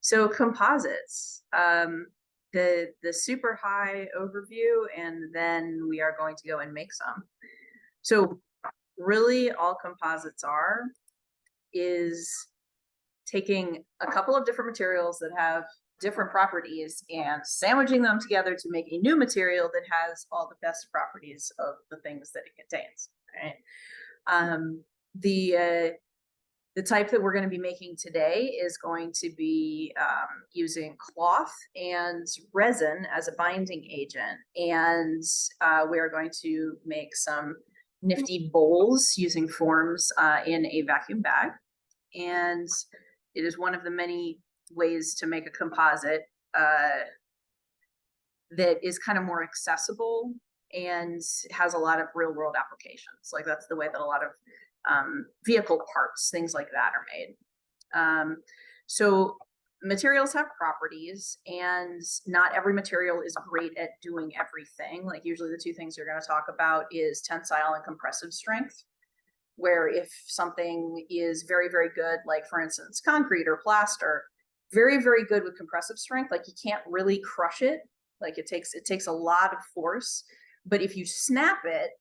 So composites, the super high overview, and then we are going to go and make some. So really all composites are is taking a couple of different materials that have different properties and sandwiching them together to make a new material that has all the best properties of the things that it contains. Right? The type that we're going to be making today is going to be using cloth and resin as a binding agent. And we are going to make some nifty bowls using forms in a vacuum bag. And it is one of the many ways to make a composite that is kind of more accessible and has a lot of real world applications. Like that's the way that a lot of vehicle parts, things like that are made. So materials have properties, and not every material is great at doing everything. Like usually the two things you're going to talk about is tensile and compressive strength, where if something is very, very good, like for instance, concrete or plaster, very, very good with compressive strength, like you can't really crush it. Like it takes a lot of force, but if you snap it,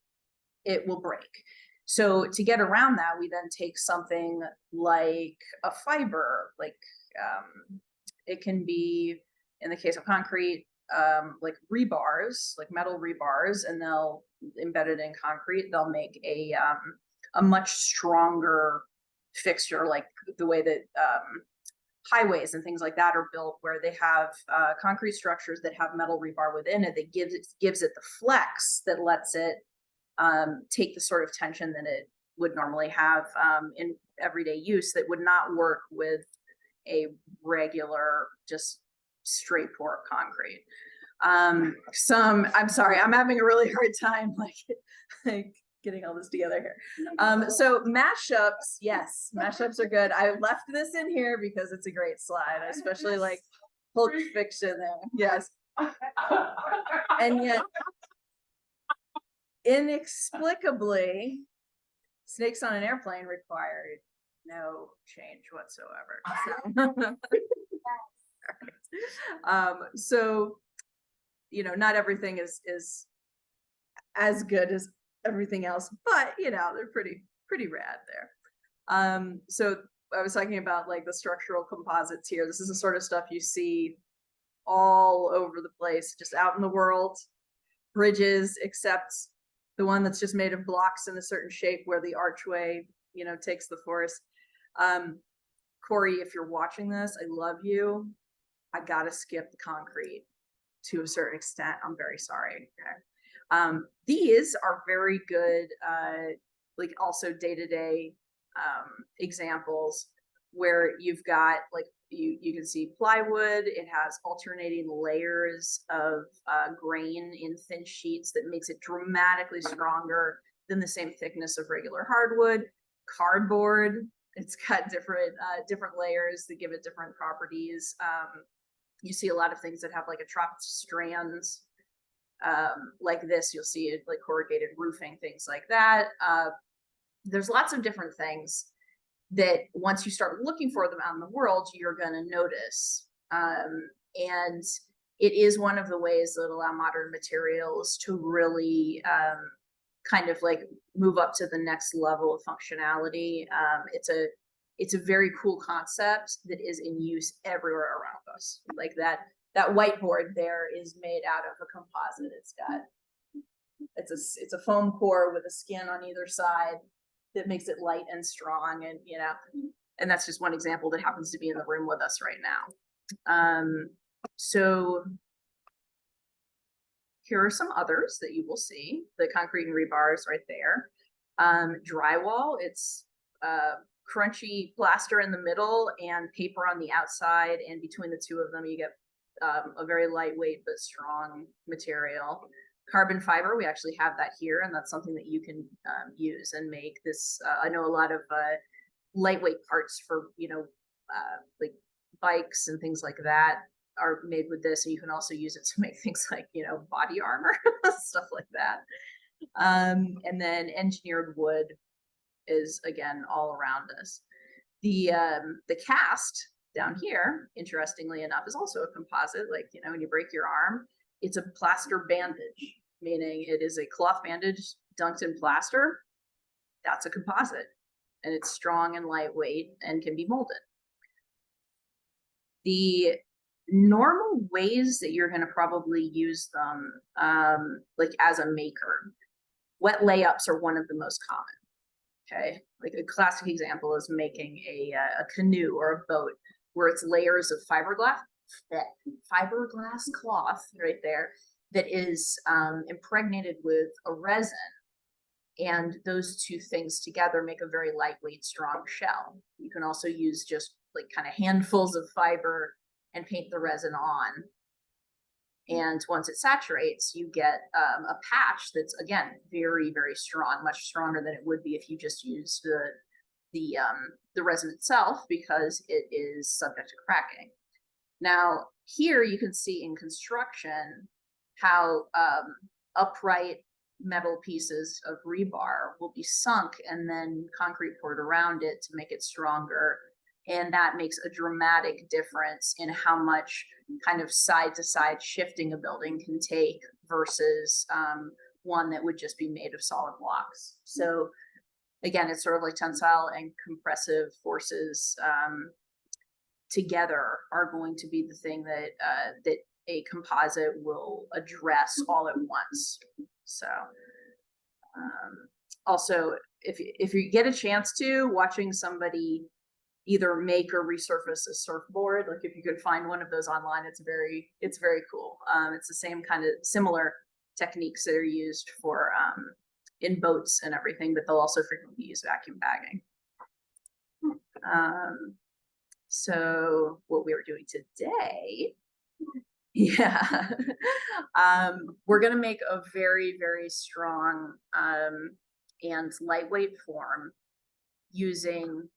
it will break. So to get around that, we then take something like a fiber, like it can be, in the case of concrete, like rebars, like metal rebars, and they'll embed it in concrete. They'll make a much stronger fixture, like the way that highways and things like that are built, where they have concrete structures that have metal rebar within it that gives it the flex that lets it take the sort of tension that it would normally have in everyday use that would not work with a regular, just straight pour concrete. I'm sorry, I'm having a really hard time like getting all this together here. So mashups, yes, mashups are good. I left this in here because it's a great slide, especially like Pulp Fiction there. Yes. And yet inexplicably, snakes on an airplane required no change whatsoever. So you know, not everything is as good as everything else, but you know, they're pretty rad there. So I was talking about like the structural composites here. This is the sort of stuff you see all over the place, just out in the world. Bridges, except the one that's just made of blocks in a certain shape where the archway, you know, takes the force. Corey, if you're watching this, I love you. I gotta skip the concrete to a certain extent. I'm very sorry. Okay. These are very good, like also day-to-day examples where you've got like, you can see plywood. It has alternating layers of grain in thin sheets that makes it dramatically stronger than the same thickness of regular hardwood. Cardboard, it's got different layers that give it different properties. You see a lot of things that have like attract strands like this. You'll see it like corrugated roofing, things like that. There's lots of different things that once you start looking for them out in the world, you're going to notice. And it is one of the ways that allow modern materials to really kind of like move up to the next level of functionality. It's a very cool concept that is in use everywhere around us. Like that whiteboard there is made out of a composite. It's a foam core with a skin on either side that makes it light and strong, and you know, and that's just one example that happens to be in the room with us right now. So here are some others that you will see. The concrete and rebar is right there. Drywall, it's crunchy plaster in the middle and paper on the outside, and between the two of them you get a very lightweight but strong material. Carbon fiber, we actually have that here, and that's something that you can use and make this. I know a lot of lightweight parts for, you know, like bikes and things like that are made with this, and you can also use it to make things like, you know, body armor, stuff like that. And then engineered wood is again all around us. The cast down here, interestingly enough, is also a composite. Like, you know, when you break your arm, it's a plaster bandage, meaning it is a cloth bandage dunked in plaster. That's a composite, and it's strong and lightweight and can be molded. The normal ways that you're going to probably use them, like as a maker, wet layups are one of the most common. Okay, like a classic example is making a canoe or a boat, where it's layers of fiberglass cloth right there that is impregnated with a resin, and those two things together make a very lightweight, strong shell. You can also use just like kind of handfuls of fiber and paint the resin on. And once it saturates, you get a patch that's, again, very, very strong, much stronger than it would be if you just used the resin itself, because it is subject to cracking. Now, here you can see in construction how upright metal pieces of rebar will be sunk and then concrete poured around it to make it stronger. And that makes a dramatic difference in how much kind of side to side shifting a building can take versus one that would just be made of solid blocks. So again, it's sort of like tensile and compressive forces together are going to be the thing that that a composite will address all at once. So also, if you get a chance to, watching somebody either make or resurface a surfboard, like if you could find one of those online, it's very cool. It's the same kind of similar techniques that are used for in boats and everything, but they'll also frequently use vacuum bagging. So what we were doing today, yeah, we're gonna make a very, very strong and lightweight form using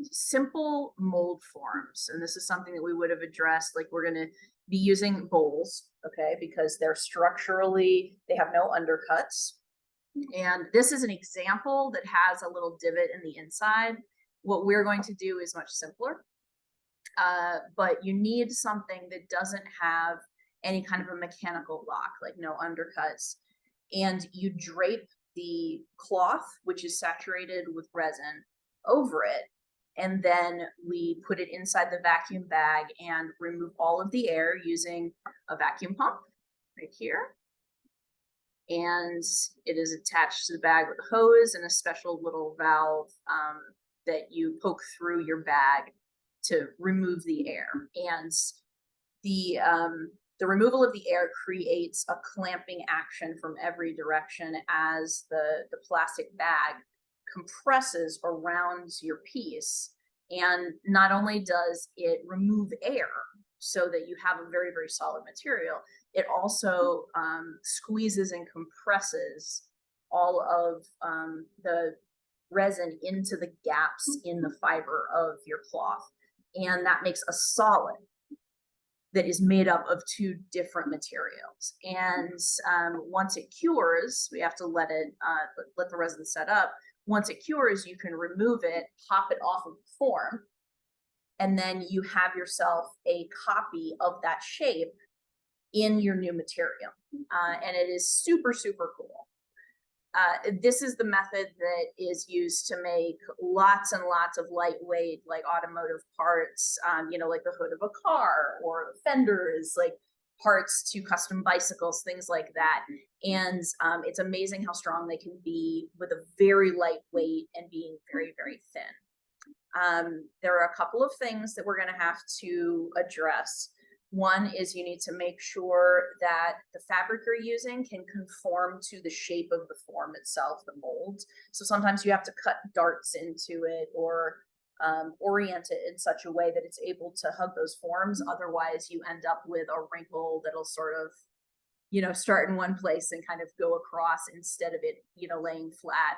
simple mold forms. And this is something that we would have addressed, like we're going to be using bowls, okay, because they're structurally, they have no undercuts. And this is an example that has a little divot in the inside. What we're going to do is much simpler, but you need something that doesn't have any kind of a mechanical lock, like no undercuts. And you drape the cloth, which is saturated with resin, over it. And then we put it inside the vacuum bag and remove all of the air using a vacuum pump right here. And it is attached to the bag with a hose and a special little valve that you poke through your bag to remove the air. And the removal of the air creates a clamping action from every direction as the plastic bag compresses around your piece. And not only does it remove air so that you have a very, very solid material, it also squeezes and compresses all of the resin into the gaps in the fiber of your cloth. And that makes a solid that is made up of two different materials. And once it cures, we have to let the resin set up. Once it cures, you can remove it, pop it off of the form, and then you have yourself a copy of that shape in your new material. And it is super, super cool. This is the method that is used to make lots and lots of lightweight, like automotive parts, you know, like the hood of a car or the fenders, like parts to custom bicycles, things like that. And it's amazing how strong they can be with a very lightweight and being very, very thin. There are a couple of things that we're going to have to address. One is you need to make sure that the fabric you're using can conform to the shape of the form itself, the mold. So sometimes you have to cut darts into it or orient it in such a way that it's able to hug those forms. Otherwise, you end up with a wrinkle that'll sort of, you know, start in one place and kind of go across instead of it, you know, laying flat.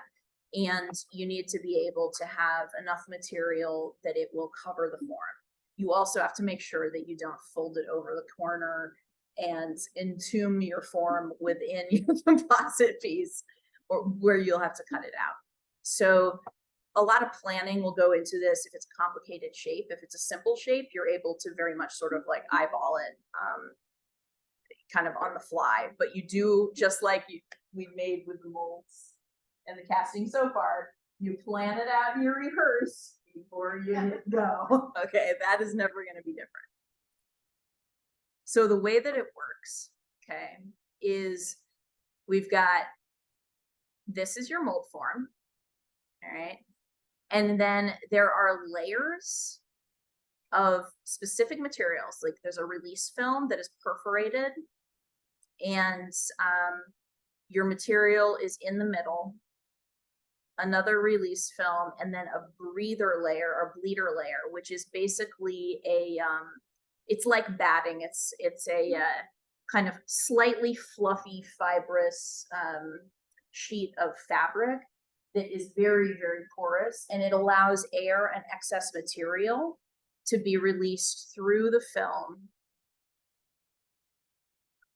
And you need to be able to have enough material that it will cover the form. You also have to make sure that you don't fold it over the corner and entomb your form within your composite piece, or where you'll have to cut it out. So a lot of planning will go into this. If it's a complicated shape, if it's a simple shape, you're able to very much sort of like eyeball it, kind of on the fly. But you do, just like we made with the molds and the casting so far, you plan it out and you rehearse before you go. Okay, that is never going to be different. So the way that it works, okay, is we've got, this is your mold form, all right? And then there are layers of specific materials. Like there's a release film that is perforated, and your material is in the middle, another release film, and then a breather layer or bleeder layer, which is basically a, it's like batting. It's a kind of slightly fluffy, fibrous sheet of fabric that is very, very porous, and it allows air and excess material to be released through the film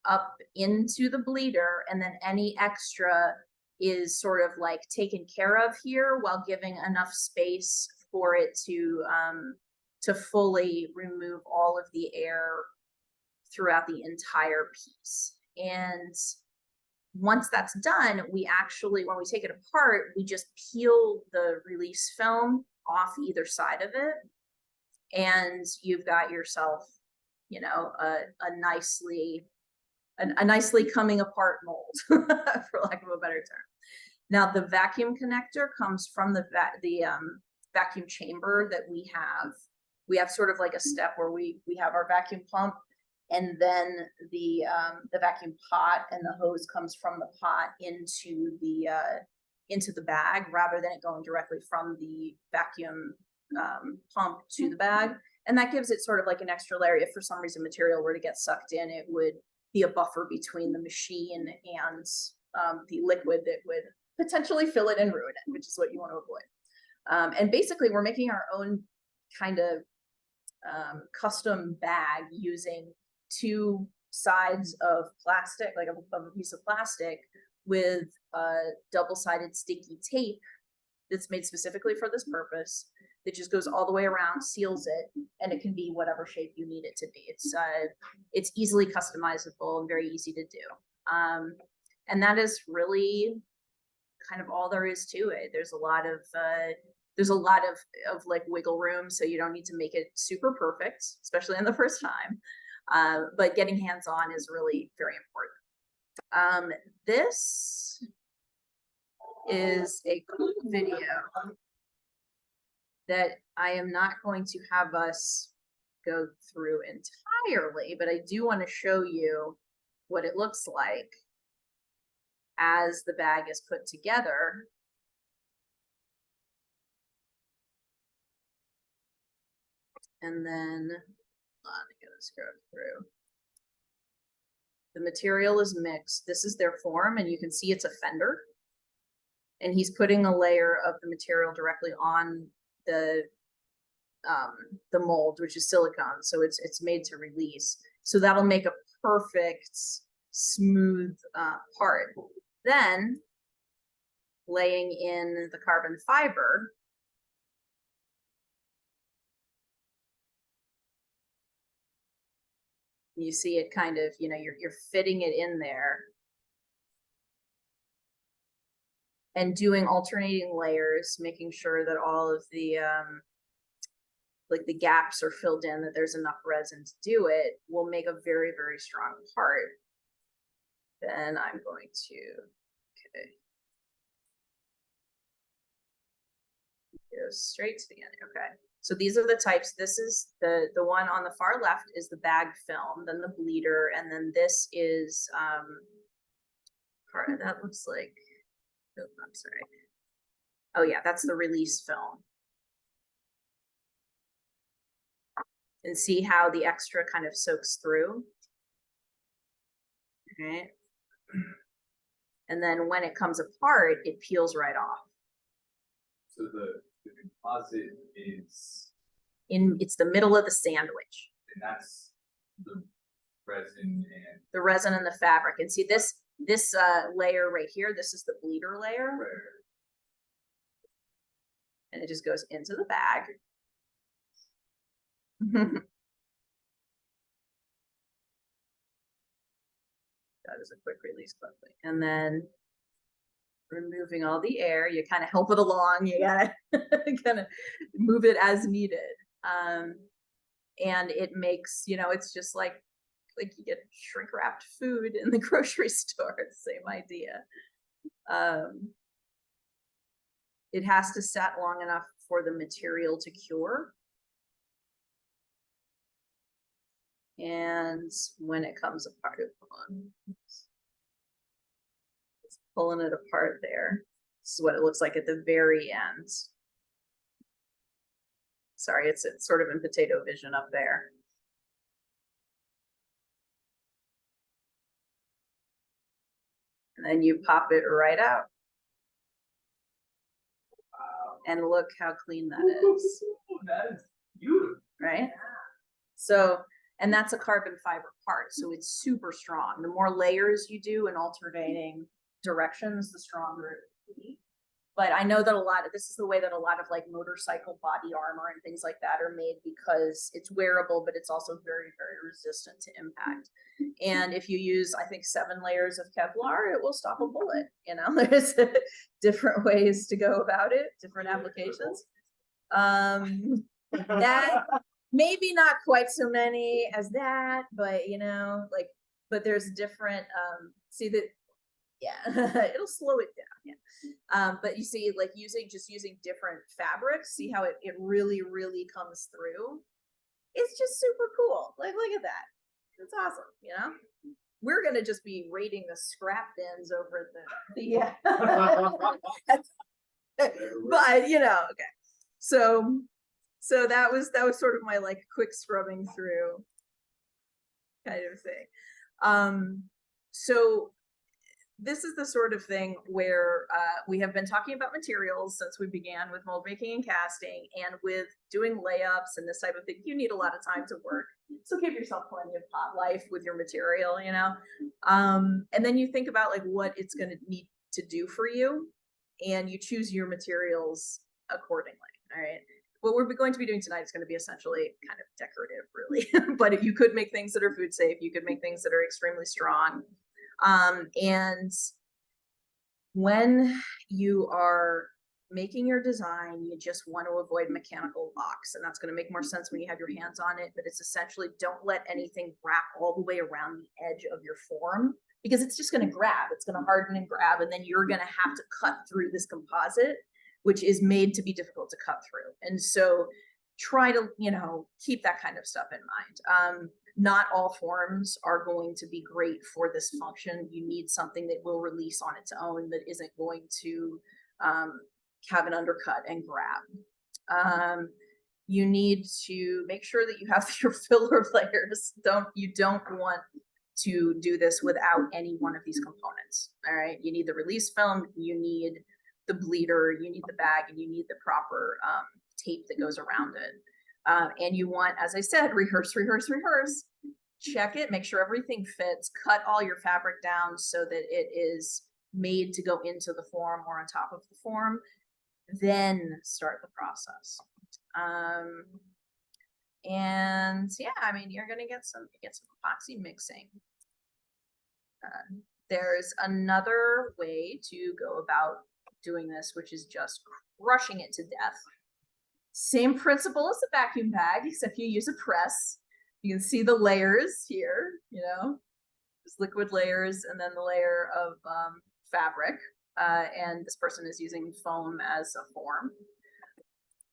up into the bleeder, and then any extra is sort of like taken care of here while giving enough space for it to fully remove all of the air throughout the entire piece. And once that's done, we actually, when we take it apart, we just peel the release film off either side of it, and you've got yourself, you know, a nicely coming apart mold, for lack of a better term. Now, the vacuum connector comes from the vacuum chamber that we have. We have sort of like a step where we have our vacuum pump, and then the vacuum pot, and the hose comes from the pot into the bag, rather than it going directly from the vacuum pump to the bag. And that gives it sort of like an extra layer. If for some reason material were to get sucked in, it would be a buffer between the machine and the liquid that would potentially fill it and ruin it, which is what you want to avoid. And basically, we're making our own kind of custom bag using two sides of plastic, like of a piece of plastic, with double-sided sticky tape that's made specifically for this purpose, that just goes all the way around, seals it, and it can be whatever shape you need it to be. It's easily customizable and very easy to do. And that is really kind of all there is to it. There's a lot of like wiggle room, so you don't need to make it super perfect, especially in the first time. But getting hands-on is really very important. This is a cool video that I am not going to have us go through entirely, but I do want to show you what it looks like as the bag is put together. And then, I'm gonna scroll through. The material is mixed. This is their form, and you can see it's a fender. And he's putting a layer of the material directly on the mold, which is silicone, so it's made to release. So that'll make a perfect smooth part. Then laying in the carbon fiber, you see it kind of, you know, you're fitting it in there and doing alternating layers, making sure that all of the like the gaps are filled in, that there's enough resin to do it, will make a very, very strong part. Then I'm going to, okay, go straight to the end. Okay, so these are the types. This is the one on the far left is the bag film, then the bleeder, and then this is part that looks like, oh, I'm sorry. Oh yeah, that's the release film. And see how the extra kind of soaks through. Okay. And then when it comes apart, it peels right off. So the composite is it's the middle of the sandwich. And that's the resin and the resin and the fabric. And see this layer right here, this is the bleeder layer. Where and it just goes into the bag. That is a quick release quickly. And then removing all the air, you kind of help it along. You gotta kind of move it as needed. And it makes, it's just like you get shrink wrapped food in the grocery store. Same idea. It has to set long enough for the material to cure. And when it comes apart, it's pulling it apart there. This is what it looks like at the very end. Sorry, it's sort of in potato vision up there. And then you pop it right out. Wow. And look how clean that is. That is beautiful. Right? So, and that's a carbon fiber part, so it's super strong. The more layers you do in alternating directions, the stronger it will be. But I know that this is the way that a lot of like motorcycle body armor and things like that are made, because it's wearable, but it's also very, very resistant to impact. And if you use, I think, 7 layers of Kevlar, it will stop a bullet. There's different ways to go about it, different applications. That maybe not quite so many as that, but but there's different, see that, yeah, it'll slow it down. Yeah. But you see, like using different fabrics, see how it really, really comes through. It's just super cool. Like, look at that. It's awesome. We're going to just be raiding the scrap bins over the yeah. But, okay. So that was sort of my like quick scrubbing through kind of thing. So this is the sort of thing where we have been talking about materials since we began with mold making and casting, and with doing layups and this type of thing, you need a lot of time to work. So give yourself plenty of pot life with your material, and then you think about like what it's going to need to do for you, and you choose your materials accordingly. All right. What we're going to be doing tonight is going to be essentially kind of decorative, really. But you could make things that are food safe. You could make things that are extremely strong. And when you are making your design, you just want to avoid mechanical locks, and that's going to make more sense when you have your hands on it. But it's essentially, don't let anything wrap all the way around the edge of your form, because it's just going to grab. It's going to harden and grab, and then you're going to have to cut through this composite, which is made to be difficult to cut through. And so try to, keep that kind of stuff in mind. Not all forms are going to be great for this function. You need something that will release on its own, that isn't going to have an undercut and grab. You need to make sure that you have your filler layers. You don't want to do this without any one of these components. All right. You need the release film, you need the bleeder, you need the bag, and you need the proper tape that goes around it. And you want, as I said, rehearse. Check it, make sure everything fits, cut all your fabric down so that it is made to go into the form or on top of the form, then start the process. And yeah, I mean, you're gonna get some epoxy mixing. There's another way to go about doing this, which is just crushing it to death. Same principle as the vacuum bag, except you use a press. You can see the layers here, there's liquid layers and then the layer of fabric. And this person is using foam as a form.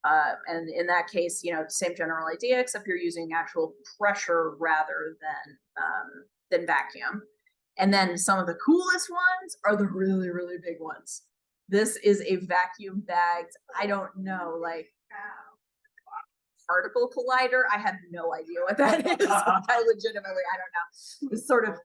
And in that case, same general idea, except you're using actual pressure rather than vacuum. And then some of the coolest ones are the really, really big ones. This is a vacuum bagged, I don't know, like particle collider. I have no idea what that is. I legitimately, I don't know. It's sort of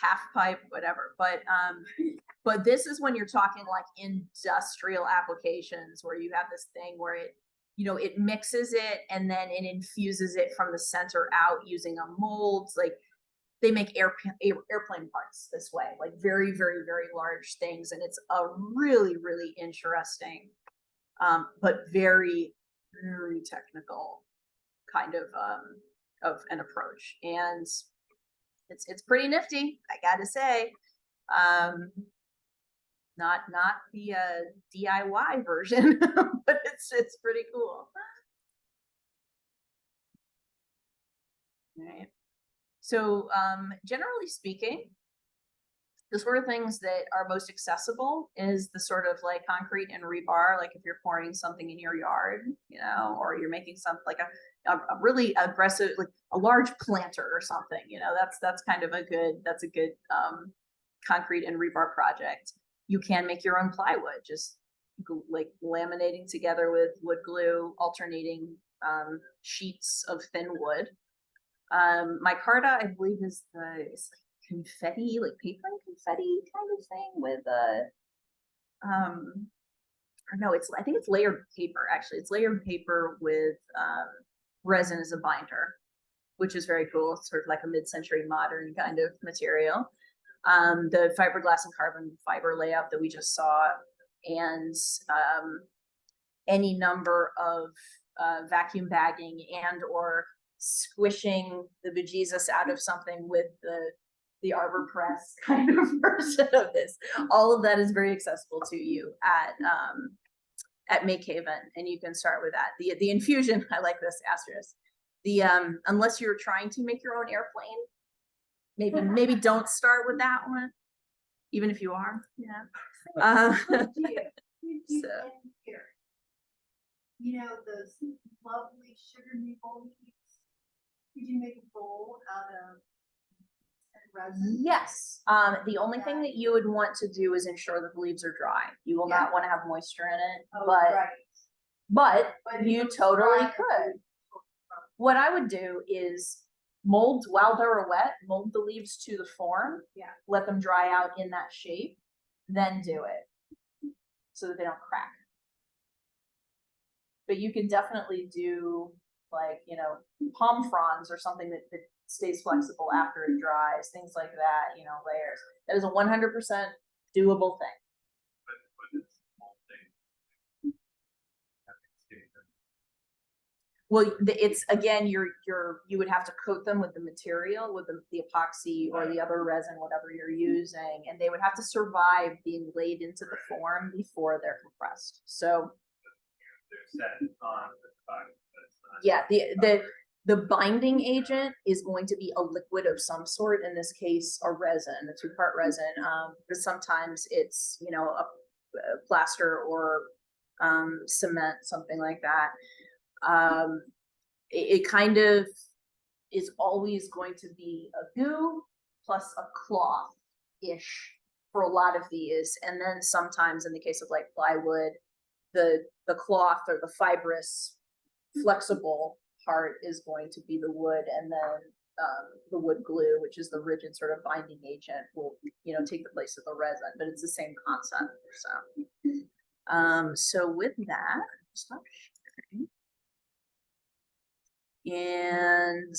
half pipe, whatever. But this is when you're talking like industrial applications where you have this thing where it mixes it and then it infuses it from the center out using a mold. Like they make airplane parts this way, like very, very, very large things. And it's a really, really interesting but very, very technical kind of an approach. And it's pretty nifty, I gotta say. Not the DIY version, but it's pretty cool. All right. So generally speaking, the sort of things that are most accessible is the sort of like concrete and rebar, like if you're pouring something in your yard, you know, or you're making something like a really aggressive, like a large planter or something, you know, that's kind of a good concrete and rebar project. You can make your own plywood, just like laminating together with wood glue, alternating sheets of thin wood. Micarta, I believe, is it's like confetti, like paper and confetti kind of thing with or no, I think it's layered paper, actually. It's layered paper with resin as a binder, which is very cool. It's sort of like a mid-century modern kind of material. The fiberglass and carbon fiber layout that we just saw, and any number of vacuum bagging and or squishing the bejesus out of something with the arbor press kind of version of this. All of that is very accessible to you at MakeHaven, and you can start with that. The infusion, I like this asterisk. The unless you're trying to make your own airplane, maybe don't start with that one, even if you are. Yeah. So. You know those lovely sugar maple leaves? Did you make a bowl out of resin? Yes. The only thing that you would want to do is ensure that the leaves are dry. You will not want to have moisture in it, but you totally could. What I would do is mold while they're wet, mold the leaves to the form, let them dry out in that shape, then do it so that they don't crack. But you can definitely do like, you know, palm fronds or something that stays flexible after it dries, things like that, you know, layers. That is a 100% doable thing. Well, it's again, you would have to coat them with the material, with the epoxy or the other resin, whatever you're using, and they would have to survive being laid into the form before they're compressed. So yeah, the binding agent is going to be a liquid of some sort, in this case a resin, a two-part resin, but sometimes it's, you know, a plaster or cement, something like that. It kind of is always going to be a goo plus a cloth-ish for a lot of these, and then sometimes in the case of like plywood, the cloth or the fibrous flexible part is going to be the wood, and then the wood glue, which is the rigid sort of binding agent, will, you know, take the place of the resin, but it's the same concept. So with that, stop sharing. And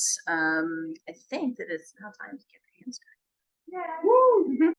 I think that it's now time to get your hands dirty. Yeah. Woo!